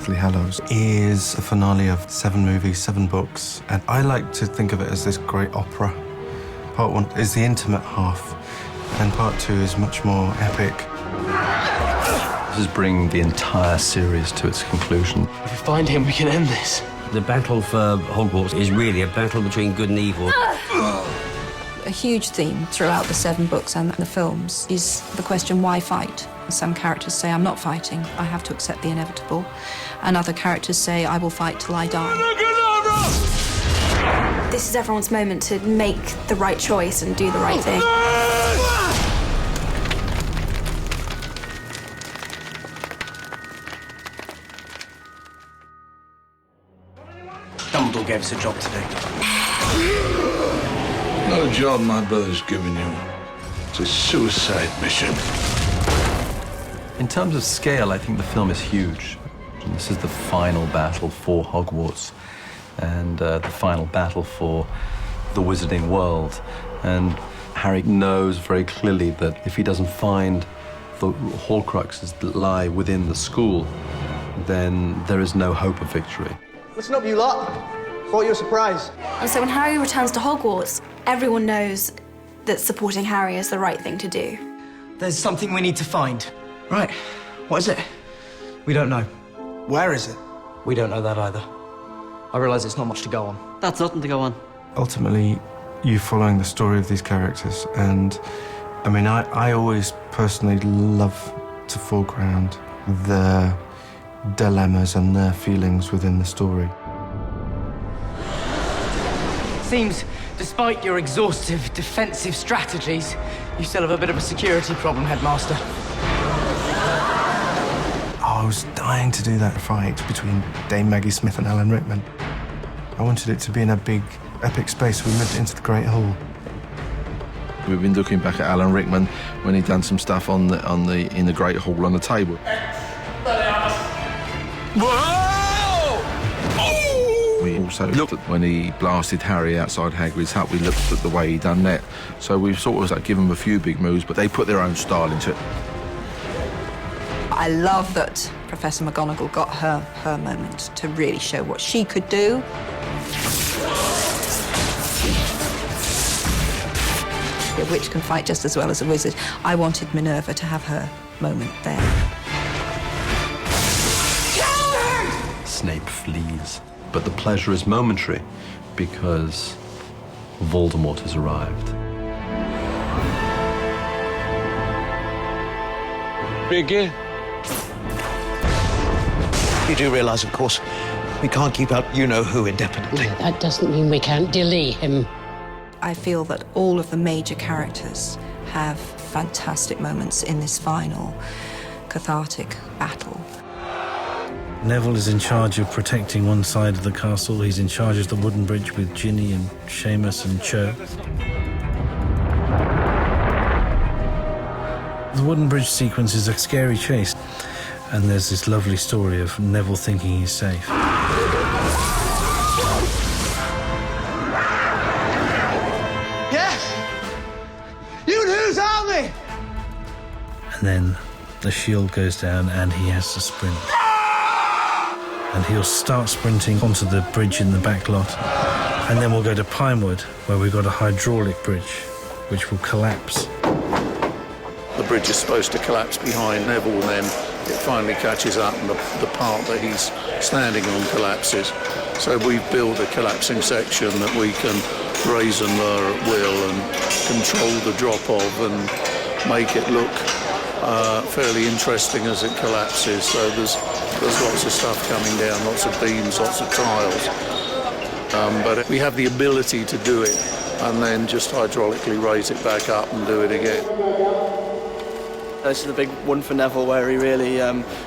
Deathly Hallows is the finale of 7 movies, 7 books, and I like to think of it as this great opera. Part 1 is the intimate half, and Part 2 is much more epic. This is bringing the entire series to its conclusion. If we find him, we can end this. The battle for Hogwarts is really a battle between good and evil. A huge theme throughout the 7 books and the films is the question, why fight? Some characters say, I'm not fighting, I have to accept the inevitable. And other characters say, I will fight till I die. This is everyone's moment to make the right choice and do the right thing. Dumbledore gave us a job today. Not a job my brother's given you. It's a suicide mission. In terms of scale, I think the film is huge. This is the final battle for Hogwarts and the final battle for the wizarding world. And Harry knows very clearly that if he doesn't find the Horcruxes that lie within the school, then there is no hope of victory. Listen up, you lot. Thought you were surprised. And so when Harry returns to Hogwarts, everyone knows that supporting Harry is the right thing to do. There's something we need to find. Right. What is it? We don't know. Where is it? We don't know that either. I realise it's not much to go on. That's nothing to go on. Ultimately, you're following the story of these characters, and I mean, I always personally love to foreground their dilemmas and their feelings within the story. Seems, despite your exhaustive defensive strategies, you still have a bit of a security problem, Headmaster. Oh, I was dying to do that fight between Dame Maggie Smith and Alan Rickman. I wanted it to be in a big, epic space. We moved it into the Great Hall. We've been looking back at Alan Rickman when he'd done some stuff in the Great Hall on the table. We also looked at when he blasted Harry outside Hagrid's hut. We looked at the way he done that. So we've sort of given them a few big moves, but they put their own style into it. I love that Professor McGonagall got her moment to really show what she could do. A witch can fight just as well as a wizard. I wanted Minerva to have her moment there. Snape flees, but the pleasure is momentary because Voldemort has arrived. Biggie. You do realise, of course, we can't keep out you-know-who indefinitely. That doesn't mean we can't delay him. I feel that all of the major characters have fantastic moments in this final cathartic battle. Neville is in charge of protecting one side of the castle. He's in charge of the wooden bridge with Ginny and Seamus and Cho. The wooden bridge sequence is a scary chase, and there's this lovely story of Neville thinking he's safe. Yes! You who's army! And then the shield goes down and he has to sprint. And he'll start sprinting onto the bridge in the back lot. And then we'll go to Pinewood, where we've got a hydraulic bridge, which will collapse. The bridge is supposed to collapse behind Neville, and then it finally catches up and the part that he's standing on collapses. So we've built a collapsing section that we can raise and lower at will and control the drop of and make it look fairly interesting as it collapses. So there's lots of stuff coming down, lots of beams, lots of tiles. But we have the ability to do it and then just hydraulically raise it back up and do it again. This is a big one for Neville, where he really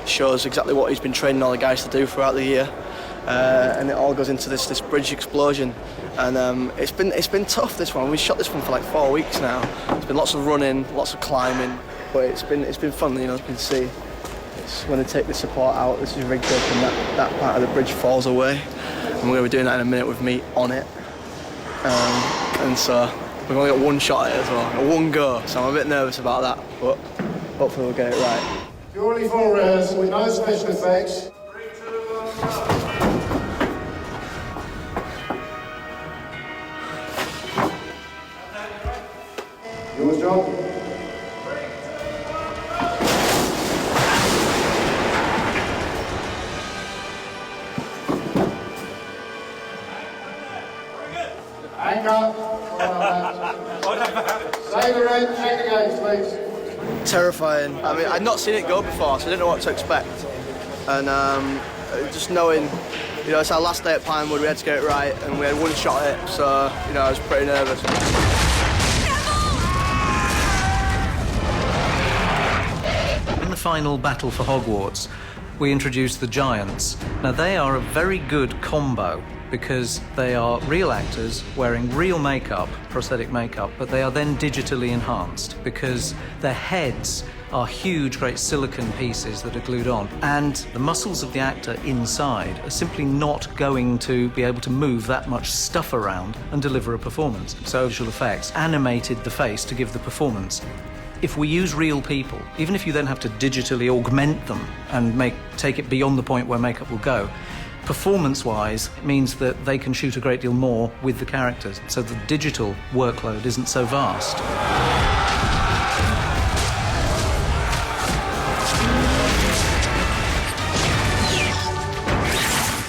shows exactly what he's been training all the guys to do throughout the year. And it all goes into this bridge explosion. And it's been tough, this one. We shot this one for like 4 weeks now. It's been lots of running, lots of climbing, but it's been fun, you know, you can see. It's when they take the support out, this is rigged up and that part of the bridge falls away. And we're going to be doing that in a minute with me on it. And so we've only got one shot at it as well, one go, so I'm a bit nervous about that, but hopefully we'll get it right. Purely full res with no special effects. Yours, John? Anchor. Save the red, check the gates, please. Terrifying. I mean, I'd not seen it go before, so I didn't know what to expect. And just knowing, you know, it's our last day at Pinewood, we had to get it right, and we had one shot at it, so, you know, I was pretty nervous. In the final battle for Hogwarts, we introduced the Giants. Now, they are a very good combo because they are real actors wearing real makeup, prosthetic makeup, but they are then digitally enhanced because their heads are huge, great silicon pieces that are glued on. And the muscles of the actor inside are simply not going to be able to move that much stuff around and deliver a performance. So visual effects animated the face to give the performance. If we use real people, even if you then have to digitally augment them and take it beyond the point where makeup will go, performance-wise, it means that they can shoot a great deal more with the characters, so the digital workload isn't so vast.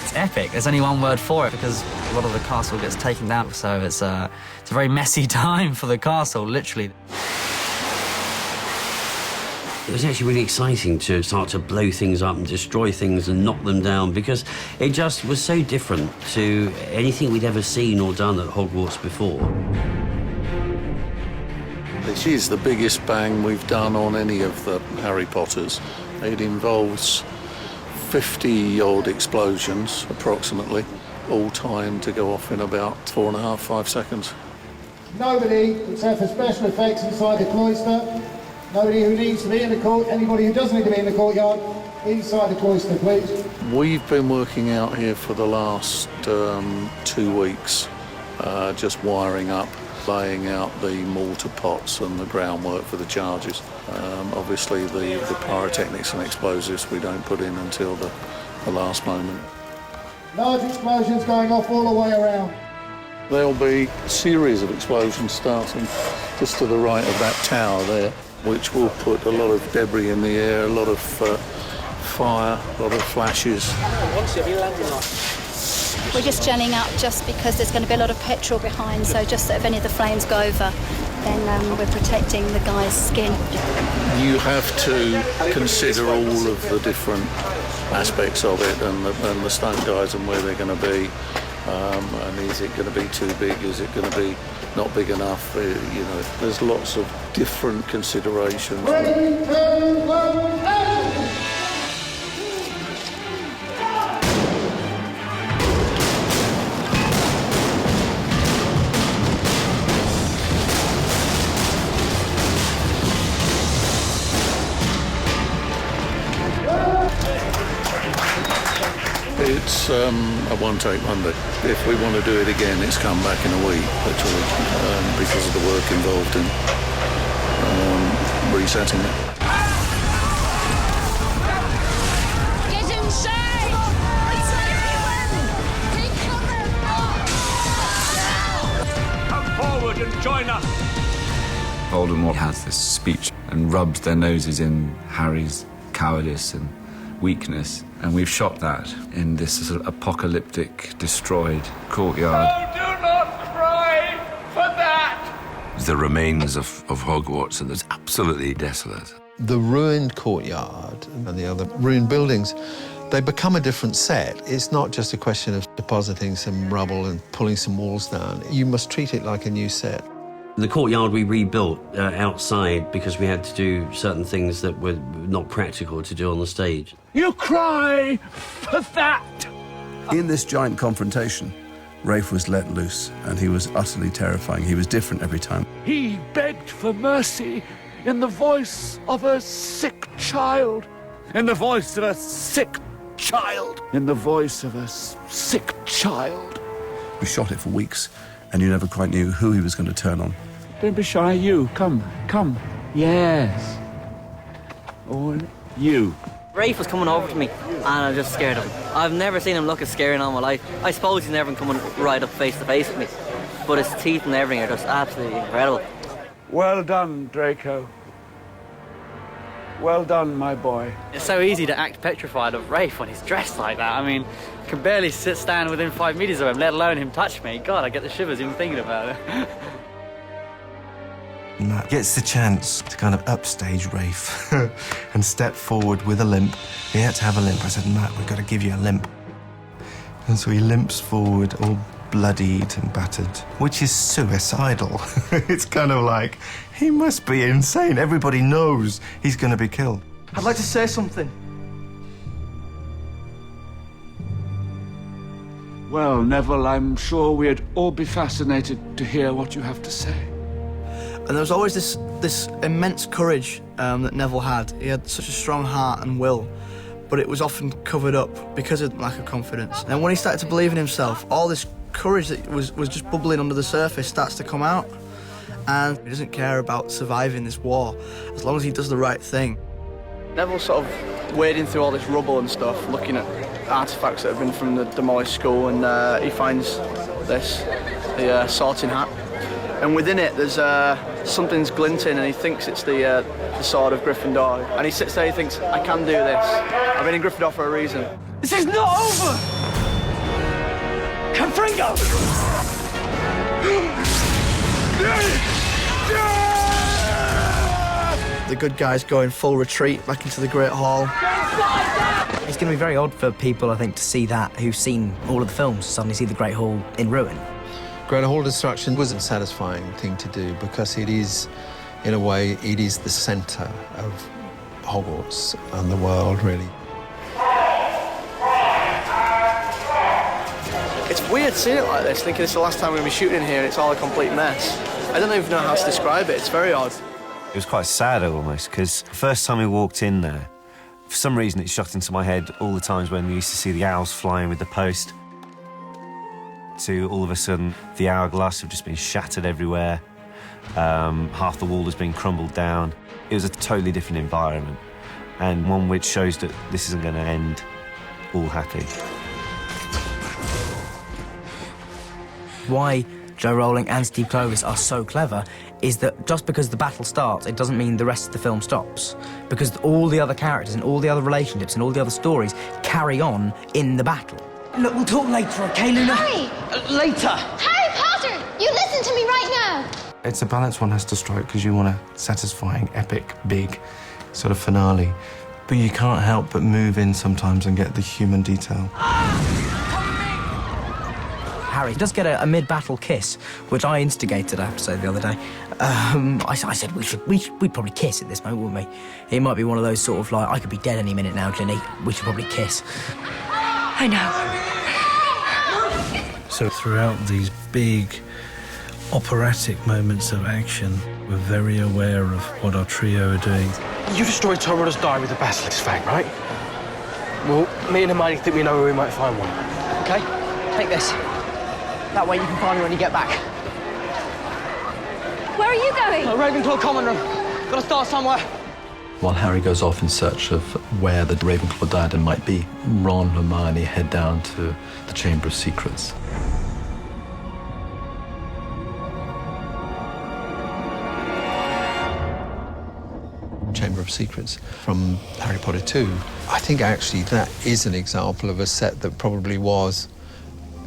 It's epic. There's only one word for it because a lot of the castle gets taken down, so it's a very messy time for the castle, literally. It was actually really exciting to start to blow things up and destroy things and knock them down because it just was so different to anything we'd ever seen or done at Hogwarts before. This is the biggest bang we've done on any of the Harry Potters. It involves 50-odd explosions, approximately, all timed to go off in about 4.5, 5 seconds. Nobody except for special effects inside the cloister. Nobody who needs to be in the court, anybody who doesn't need to be in the courtyard, inside the cloister, please. We've been working out here for the last 2 weeks, just wiring up, laying out the mortar pots and the groundwork for the charges. Obviously the pyrotechnics and explosives we don't put in until the last moment. Large explosions going off all the way around. There'll be a series of explosions starting just to the right of that tower there, which will put a lot of debris in the air, a lot of fire, a lot of flashes. We're just gelling up just because there's going to be a lot of petrol behind, so just that if any of the flames go over, then we're protecting the guy's skin. You have to consider all of the different aspects of it and the stunt guys and where they're going to be. And is it going to be too big? Is it going to be not big enough? You know, there's lots of different considerations. Ready, 2, 1, action! It's a one-take wonder. If we want to do it again, it's come back in a week, literally, because of the work involved in resetting it. Get inside! It's everyone! Take cover! Come forward and join us! Voldemort has this speech and rubs their noses in Harry's cowardice and weakness, and we've shot that in this sort of apocalyptic, destroyed courtyard. Oh, do not cry for that! The remains of Hogwarts, and it's absolutely desolate. The ruined courtyard and the other ruined buildings, they become a different set. It's not just a question of depositing some rubble and pulling some walls down. You must treat it like a new set. The courtyard we rebuilt outside because we had to do certain things that were not practical to do on the stage. You cry for that! In this giant confrontation, Rafe was let loose, and he was utterly terrifying. He was different every time. He begged for mercy in the voice of a sick child. In the voice of a sick child. In the voice of a sick child. We shot it for weeks, and you never quite knew who he was going to turn on. Don't be shy, you. Come. Yes. Or you. Rafe was coming over to me, and I was just scared of him. I've never seen him look as scary in all my life. I suppose he's never coming right up face to face with me, but his teeth and everything are just absolutely incredible. Well done, Draco. Well done, my boy. It's so easy to act petrified of Rafe when he's dressed like that. I mean, I can barely stand within 5 meters of him, let alone him touch me. God, I get the shivers even thinking about it. And that gets the chance to kind of upstage Rafe and step forward with a limp. He had to have a limp. I said, Matt, we've got to give you a limp. And so he limps forward, all bloodied and battered, which is suicidal. It's kind of like, he must be insane. Everybody knows he's going to be killed. I'd like to say something. Well, Neville, I'm sure we'd all be fascinated to hear what you have to say. And there was always this immense courage that Neville had. He had such a strong heart and will, but it was often covered up because of lack of confidence. And when he started to believe in himself, all this courage that was just bubbling under the surface starts to come out. And he doesn't care about surviving this war as long as he does the right thing. Neville's sort of wading through all this rubble and stuff, looking at artefacts that have been from the demolished school, and he finds this, the sorting hat. And within it, there's something's glinting, and he thinks it's the sword of Gryffindor. And he sits there, he thinks, I can do this. I've been in Gryffindor for a reason. This is not over! Confringo! The good guys go in full retreat back into the Great Hall. It's going to be very odd for people, I think, to see that who've seen all of the films, suddenly see the Great Hall in ruin. Great Hall destruction was a satisfying thing to do because it is, in a way, it is the centre of Hogwarts and the world, really. It's weird seeing it like this, thinking it's the last time we're going to be shooting in here and it's all a complete mess. I don't even know how to describe it. It's very odd. It was quite sad almost, because the first time we walked in there, for some reason it shot into my head all the times when we used to see the owls flying with the post, to all of a sudden the hourglass have just been shattered everywhere, half the wall has been crumbled down. It was a totally different environment, and one which shows that this isn't going to end all happy. Why Joe Rowling and Steve Kloves are so clever is that just because the battle starts, it doesn't mean the rest of the film stops. Because all the other characters and all the other relationships and all the other stories carry on in the battle. Look, we'll talk later, okay, Luna? Harry! Later! Harry Potter! You listen to me right now! It's a balance one has to strike because you want a satisfying, epic, big sort of finale. But you can't help but move in sometimes and get the human detail. Harry does get a mid-battle kiss, which I instigated, I have to say, the other day. I said we'd probably kiss at this moment, wouldn't we? It might be one of those sort of like, I could be dead any minute now, Ginny. We should probably kiss. I know. So throughout these big operatic moments of action, we're very aware of what our trio are doing. You destroyed Tom Ridder's diary with the basilisk fang, right? Well, me and Hermione think we know where we might find one. Okay, take this. That way you can find me when you get back. Where are you going? Ravenclaw common room. Gotta start somewhere. While Harry goes off in search of where the Ravenclaw diadem might be, Ron and Hermione head down to the Chamber of Secrets. Chamber of Secrets from Harry Potter 2. I think actually that is an example of a set that probably was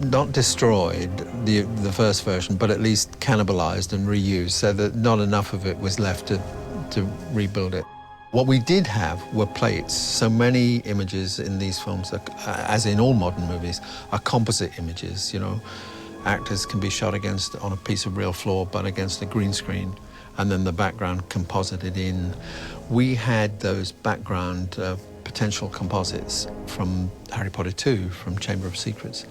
not destroyed, the first version, but at least cannibalized and reused, so that not enough of it was left to rebuild it. What we did have were plates. So many images in these films, as in all modern movies, are composite images, you know. Actors can be shot on a piece of real floor, but against a green screen, and then the background composited in. We had those background potential composites from Harry Potter 2, from Chamber of Secrets.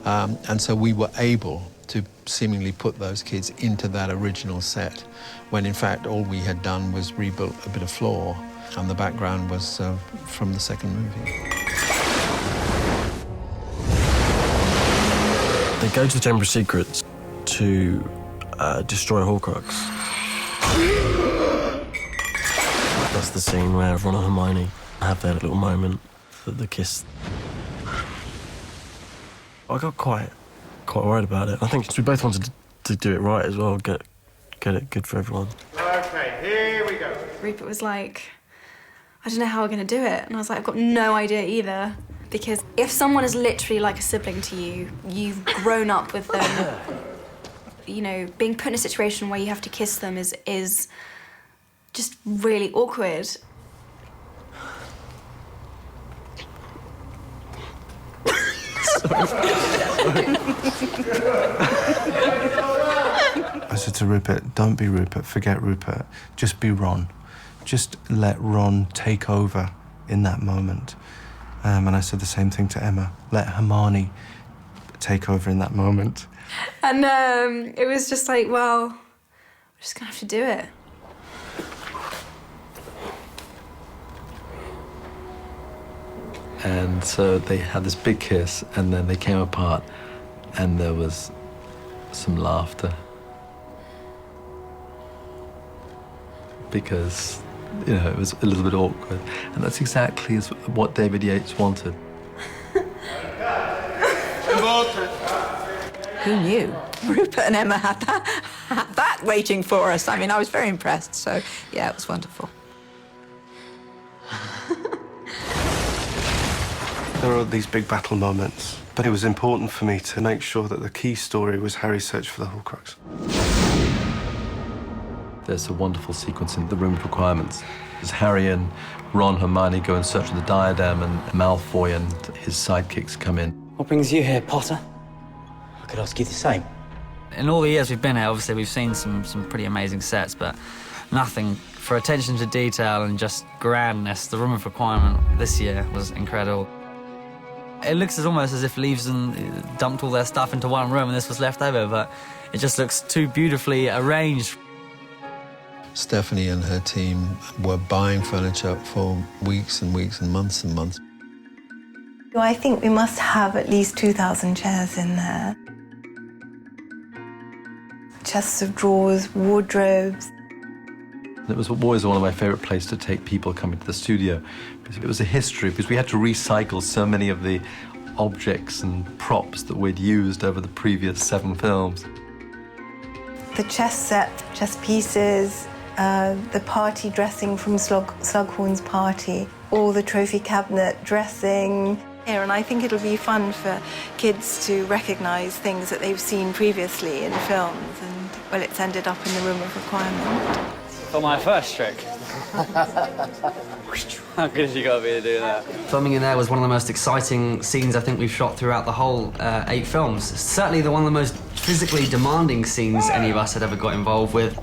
And so we were able to seemingly put those kids into that original set, when in fact all we had done was rebuilt a bit of floor, and the background was from the second movie. They go to the Chamber of Secrets to destroy Horcrux. That's the scene where Ron and Hermione Have their little moment, the kiss. I got quite worried about it. I think we both wanted to do it right as well, get it good for everyone. Okay, here we go. Rupert was like, I don't know how we're going to do it. And I was like, I've got no idea either. Because if someone is literally like a sibling to you, you've grown up with them, you know, being put in a situation where you have to kiss them is just really awkward. I said to Rupert, don't be Rupert, forget Rupert, just be Ron. Just let Ron take over in that moment. And I said the same thing to Emma, let Hermione take over in that moment. And it was just like, well, we're just gonna have to do it. And so they had this big kiss, and then they came apart, and there was some laughter. Because, you know, it was a little bit awkward. And that's exactly what David Yates wanted. Who knew? Rupert and Emma had that waiting for us. I mean, I was very impressed, so yeah, it was wonderful. There are these big battle moments, but it was important for me to make sure that the key story was Harry's search for the Horcrux. There's a wonderful sequence in the Room of Requirements. As Harry and Ron, Hermione go in search of the diadem, and Malfoy and his sidekicks come in. What brings you here, Potter? I could ask you the same. In all the years we've been here, obviously we've seen some pretty amazing sets, but nothing for attention to detail and just grandness. The Room of Requirement this year was incredible. It looks almost as if Leaves dumped all their stuff into one room and this was left over, but it just looks too beautifully arranged. Stephanie and her team were buying furniture for weeks and weeks and months and months. I think we must have at least 2,000 chairs in there. Chests of drawers, wardrobes. It was always one of my favourite places to take people coming to the studio. Because it was a history, because we had to recycle so many of the objects and props that we'd used over the previous 7 films. The chess set, chess pieces, the party dressing from Slughorn's party, all the trophy cabinet dressing. And I think it'll be fun for kids to recognise things that they've seen previously in films, and, well, it's ended up in the Room of Requirement. For my first trick. How good have you got to be to do that? Filming in there was one of the most exciting scenes I think we've shot throughout the whole 8 films. Certainly one of the most physically demanding scenes any of us had ever got involved with.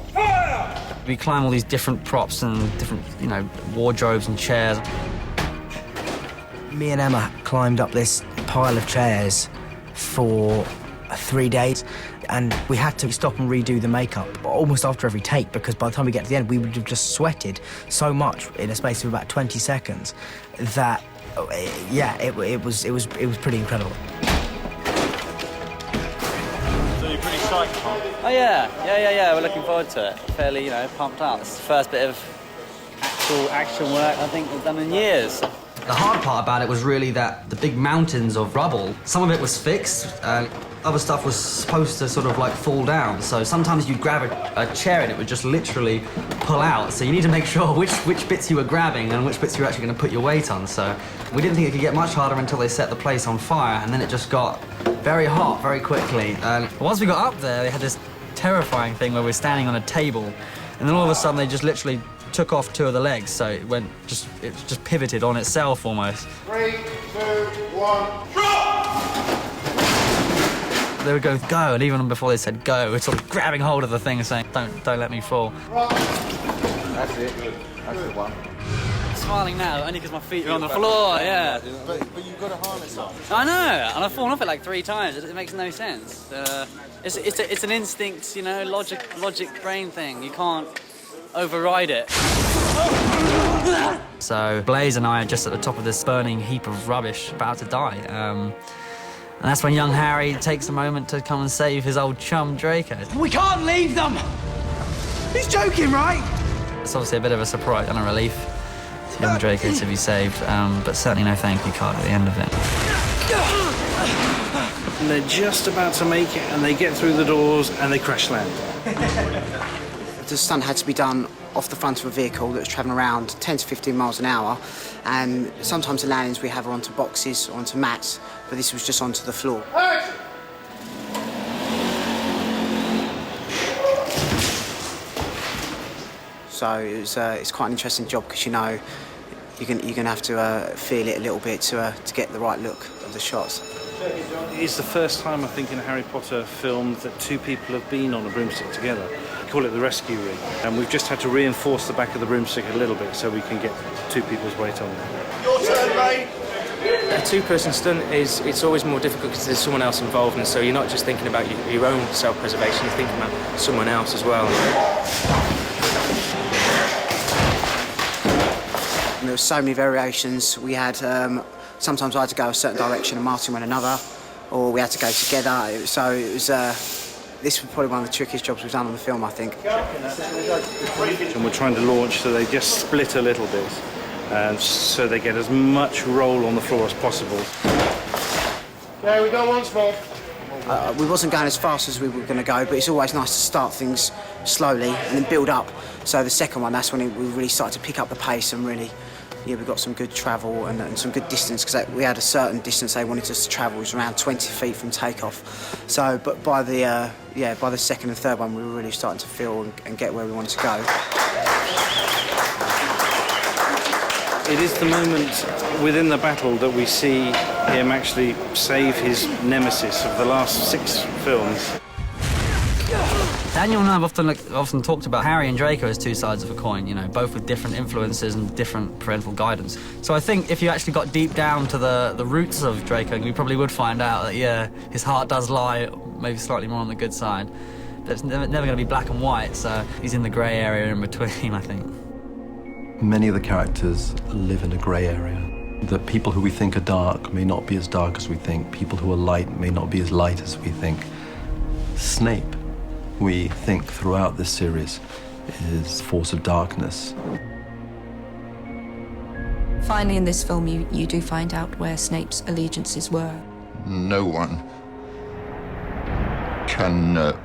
We climb all these different props and different, you know, wardrobes and chairs. Me and Emma climbed up this pile of chairs for 3 days, and we had to stop and redo the makeup almost after every take, because by the time we get to the end, we would have just sweated so much in a space of about 20 seconds that, yeah, it was pretty incredible. So you're pretty psyched, Tom? Oh yeah, we're looking forward to it. Fairly, you know, pumped up. It's the first bit of actual action work I think we've done in years. The hard part about it was really that the big mountains of rubble, some of it was fixed, and other stuff was supposed to sort of like fall down. So sometimes you'd grab a chair and it would just literally pull out. So you need to make sure which bits you were grabbing and which bits you were actually going to put your weight on. So we didn't think it could get much harder until they set the place on fire, and then it just got very hot very quickly. And once we got up there, they had this terrifying thing where we're standing on a table, and then all of a sudden they just literally took off 2 of the legs, so it just pivoted on itself almost. 3, 2, 1, drop! They would go, and even before they said go, we're sort of grabbing hold of the thing and saying, don't let me fall. That's it. That's the one. I'm smiling now, only because my feet are on the floor, yeah. But you've got a harness on. I know, and I've fallen off it like 3 times. It makes no sense. It's an instinct, you know, logic brain thing. You can't override it. So Blaze and I are just at the top of this burning heap of rubbish, about to die. And that's when young Harry takes a moment to come and save his old chum Draco. We can't leave them! He's joking, right? It's obviously a bit of a surprise and a relief. young Draco to be saved, but certainly no thank you card at the end of it. And they're just about to make it, and they get through the doors, and they crash land. The stunt had to be done off the front of a vehicle that was travelling around 10 to 15 miles an hour, and sometimes the landings we have are onto boxes or onto mats, but this was just onto the floor. So it's quite an interesting job because you know you're going to have to feel it a little bit to get the right look of the shots. It's the first time, I think, in a Harry Potter film that two people have been on a broomstick together. We call it the rescue rig, and we've just had to reinforce the back of the broomstick a little bit so we can get two people's weight on there. Your turn, mate. A two-person stunt it's always more difficult because there's someone else involved, and so you're not just thinking about your own self-preservation, you're thinking about someone else as well. And there were so many variations. We had sometimes I had to go a certain direction and Martin went another, or we had to go together. So it was. This was probably one of the trickiest jobs we've done on the film, I think. And we're trying to launch so they just split a little bit, so they get as much roll on the floor as possible. Okay, we go once more. We wasn't going as fast as we were going to go, but it's always nice to start things slowly and then build up. So the second one, that's when we really started to pick up the pace and really, yeah, we got some good travel and some good distance because we had a certain distance they wanted us to travel, which was around 20 feet from takeoff. So, but by the by the second and third one, we were really starting to feel and get where we wanted to go. It is the moment within the battle that we see him actually save his nemesis of the last 6 films. Daniel and I have often talked about Harry and Draco as two sides of a coin, you know, both with different influences and different parental guidance. So I think if you actually got deep down to the roots of Draco, you probably would find out that, yeah, his heart does lie maybe slightly more on the good side. But it's never going to be black and white, so he's in the grey area in between, I think. Many of the characters live in a grey area. The people who we think are dark may not be as dark as we think. People who are light may not be as light as we think. Snape, we think throughout this series, is a force of darkness. Finally, in this film, you do find out where Snape's allegiances were. No one can know.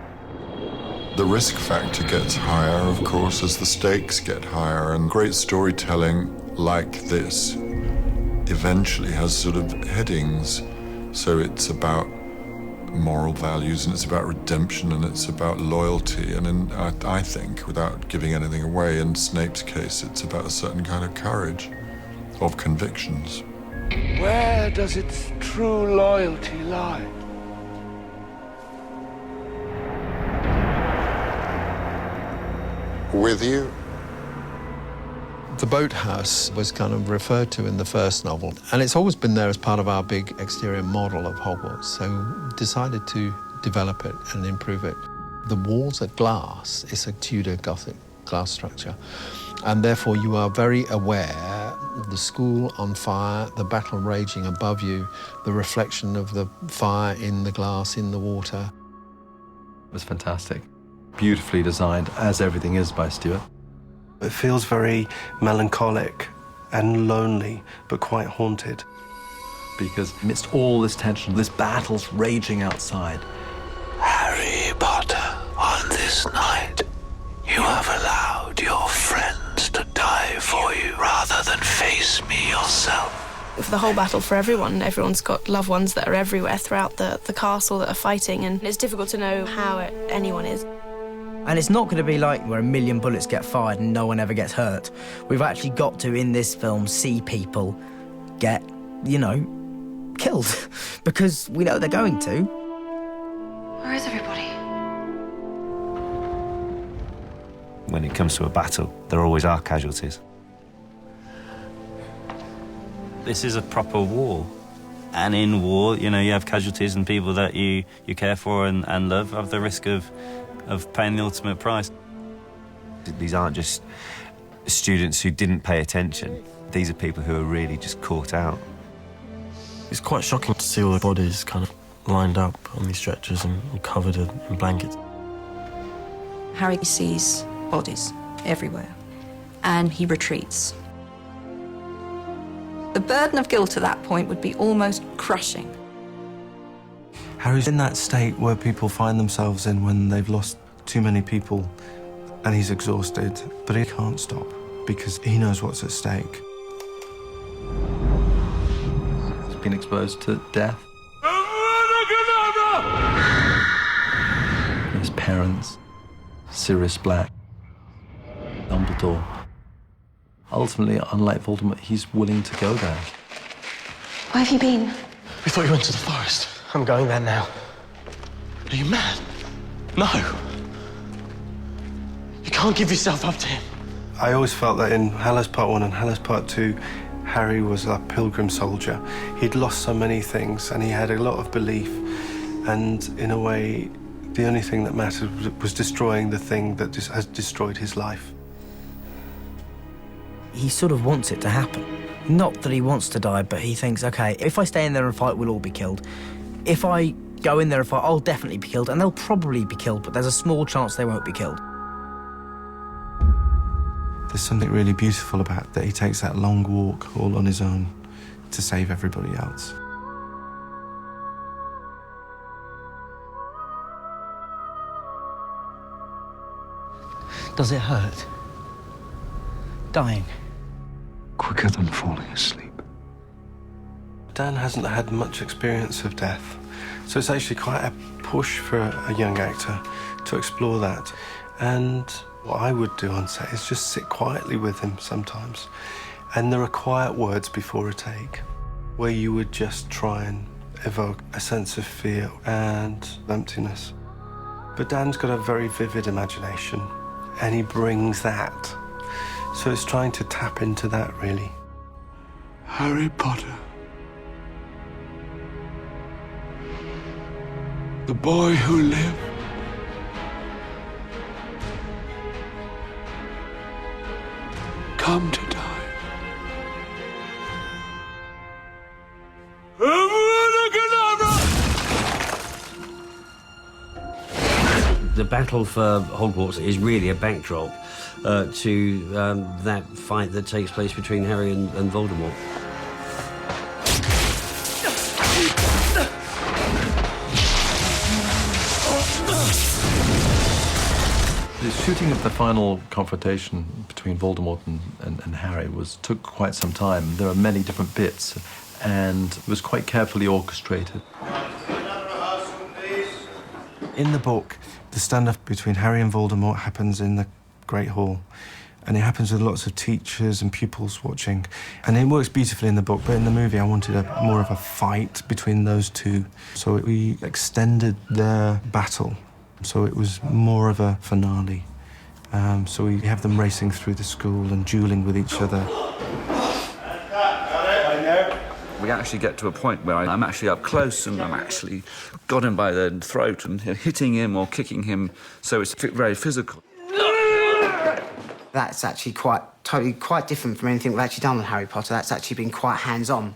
The risk factor gets higher, of course, as the stakes get higher, and great storytelling like this eventually has sort of headings. So it's about moral values, and it's about redemption, and it's about loyalty, and I think, without giving anything away, in Snape's case, it's about a certain kind of courage, of convictions. Where does its true loyalty lie? With you. The boathouse was kind of referred to in the first novel, and it's always been there as part of our big exterior model of Hogwarts, so decided to develop it and improve it. The walls are glass. It's a Tudor Gothic glass structure, and therefore you are very aware of the school on fire, the battle raging above you, the reflection of the fire in the glass, in the water. It was fantastic. Beautifully designed, as everything is by Stuart. It feels very melancholic and lonely, but quite haunted. Because amidst all this tension, this battle's raging outside. Harry Potter, on this night, you have allowed your friends to die for you rather than face me yourself. For the whole battle for everyone, everyone's got loved ones that are everywhere throughout the castle that are fighting, and it's difficult to know how anyone is. And it's not going to be like where 1 million bullets get fired and no one ever gets hurt. We've actually got to, in this film, see people get, you know, killed. Because we know they're going to. Where is everybody? When it comes to a battle, there always are casualties. This is a proper war. And in war, you know, you have casualties, and people that you care for and love have the risk of paying the ultimate price. These aren't just students who didn't pay attention. These are people who are really just caught out. It's quite shocking to see all the bodies kind of lined up on these stretchers and covered in blankets. Harry sees bodies everywhere, and he retreats. The burden of guilt at that point would be almost crushing. Harry's in that state where people find themselves in when they've lost too many people and he's exhausted, but he can't stop because he knows what's at stake. He's been exposed to death. His parents, Sirius Black, Dumbledore. Ultimately, unlike Voldemort, he's willing to go there. Where have you been? We thought you went to the forest. I'm going there now. Are you mad? No. You can't give yourself up to him. I always felt that in Hallows Part 1 and Hallows Part 2, Harry was a pilgrim soldier. He'd lost so many things and he had a lot of belief. And in a way, the only thing that mattered was destroying the thing that has destroyed his life. He sort of wants it to happen. Not that he wants to die, but he thinks, OK, if I stay in there and fight, we'll all be killed. If I go in there and fight, I'll definitely be killed, and they'll probably be killed, but there's a small chance they won't be killed. There's something really beautiful about that he takes that long walk all on his own to save everybody else. Does it hurt? Dying? Quicker than falling asleep. Dan hasn't had much experience of death, so it's actually quite a push for a young actor to explore that. And what I would do on set is just sit quietly with him sometimes. And there are quiet words before a take where you would just try and evoke a sense of fear and emptiness. But Dan's got a very vivid imagination, and he brings that. So it's trying to tap into that, really. Harry Potter. The boy who lived. Come to die. The battle for Hogwarts is really a backdrop to that fight that takes place between Harry and Voldemort. The shooting of the final confrontation between Voldemort and Harry took quite some time. There are many different bits, and it was quite carefully orchestrated. In the book, the standoff between Harry and Voldemort happens in the Great Hall, and it happens with lots of teachers and pupils watching, and it works beautifully in the book, but in the movie I wanted more of a fight between those two, so we extended their battle, so it was more of a finale. So we have them racing through the school and dueling with each other. We actually get to a point where I'm actually up close and I'm actually got him by the throat and hitting him or kicking him, so it's very physical. That's actually quite different from anything we've actually done with Harry Potter. That's actually been quite hands-on.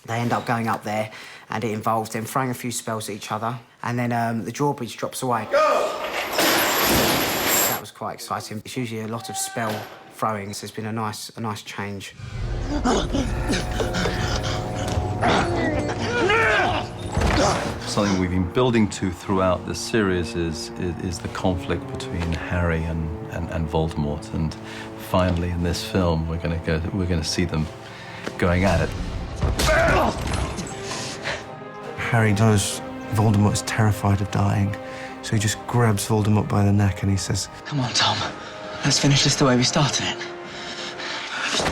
They end up going up there, and it involves them throwing a few spells at each other, and then the drawbridge drops away. Go! That was quite exciting. It's usually a lot of spell throwing, so it's been a nice change. Something we've been building to throughout this series is the conflict between Harry and Voldemort, and finally in this film we're going to see them going at it. Harry knows Voldemort is terrified of dying, so he just grabs Voldemort by the neck and he says, Come on, Tom. Let's finish this the way we started it.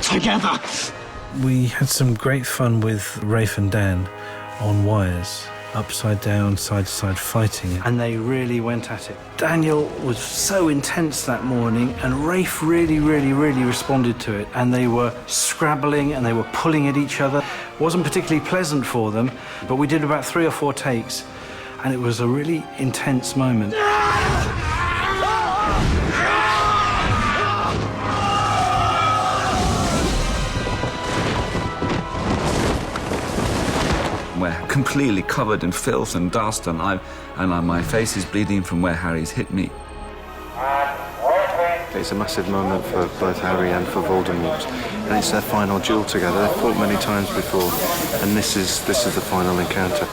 Together! We had some great fun with Rafe and Dan on wires, upside down, side to side fighting, and they really went at it. Daniel was so intense that morning, and Rafe really responded to it, and they were scrabbling and they were pulling at each other. It wasn't particularly pleasant for them, but we did about 3 or 4 takes, and it was a really intense moment. We're completely covered in filth and dust, and my face is bleeding from where Harry's hit me. And It's a massive moment for both Harry and for Voldemort, and it's their final duel together. They've fought many times before, and this is the final encounter.